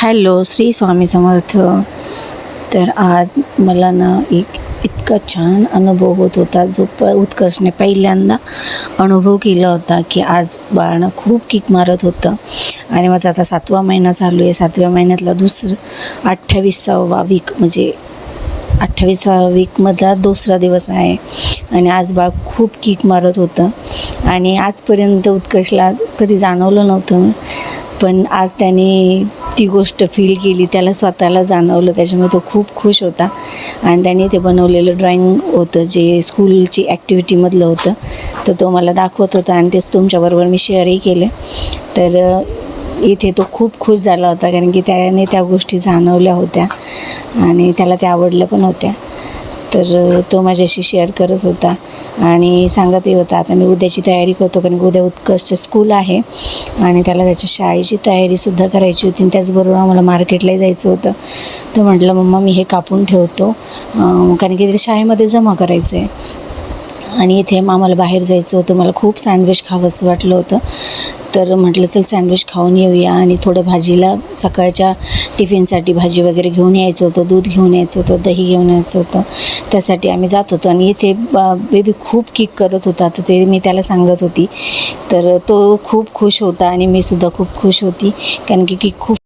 Hello, Shri Swami Samarth. तर आज मला ना एक इतका छान अनुभव होत होता जो उत्कर्षने पहिल्यांदा अनुभव केला होता की आज बाळानं खूप किक मारत होतं आणि माझा आता 7वा महिना चालू आहे. 7व्या महिन्यातला 28वा वीक म्हणजे 28व्या वीकमधला दुसरा दिवस आहे आणि आज बाळ खूप किक मारत होतं आणि आजपर्यंत उत्कर्षला कधी जाणवलं नव्हतं, पण आज त्याने ती गोष्ट फील केली, त्याला स्वतःला जाणवलं. त्याच्यामुळे तो खूप खुश होता आणि त्याने ते बनवलेलं ड्रॉइंग होतं जे स्कूलची ॲक्टिव्हिटीमधलं होतं, तर तो मला दाखवत होता आणि तेच तुमच्याबरोबर मी शेअरही केलं. तर इथे तो खूप खुश झाला होता कारण की त्याने त्या गोष्टी जाणवल्या होत्या आणि त्याला त्या आवडल्या पण होत्या. तर तो माझ्याशी शेअर करत होता आणि सांगतही होता आता मी उद्याची तयारी करतो कारण की उद्या उत्कर्षचं स्कूल आहे आणि त्याला त्याच्या शाळेची तयारीसुद्धा करायची होती आणि त्याचबरोबर आम्हाला मार्केटलाही जायचं होतं. तर म्हटलं मम्मा मी हे कापून ठेवतो कारण की ते शाळेमध्ये जमा करायचं आहे आणि इथे आम्हाला बाहेर जायचं होतं. मला खूप सँडविच खावंसं वाटलं होतं, तर म्हटलं चल सँडविच खाऊन येऊया आणि थोडं भाजीला सकाळच्या टिफिनसाठी भाजी वगैरे घेऊन यायचं होतं, दूध घेऊन यायचं होतं, दही घेऊन यायचं होतं, त्यासाठी आम्ही जात होतो. आणि इथे बेबी खूप किक करत होता, तर ते मी त्याला सांगत होती. तर तो खूप खुश होता आणि मी सुद्धा खूप खुश होती कारण की किक खूप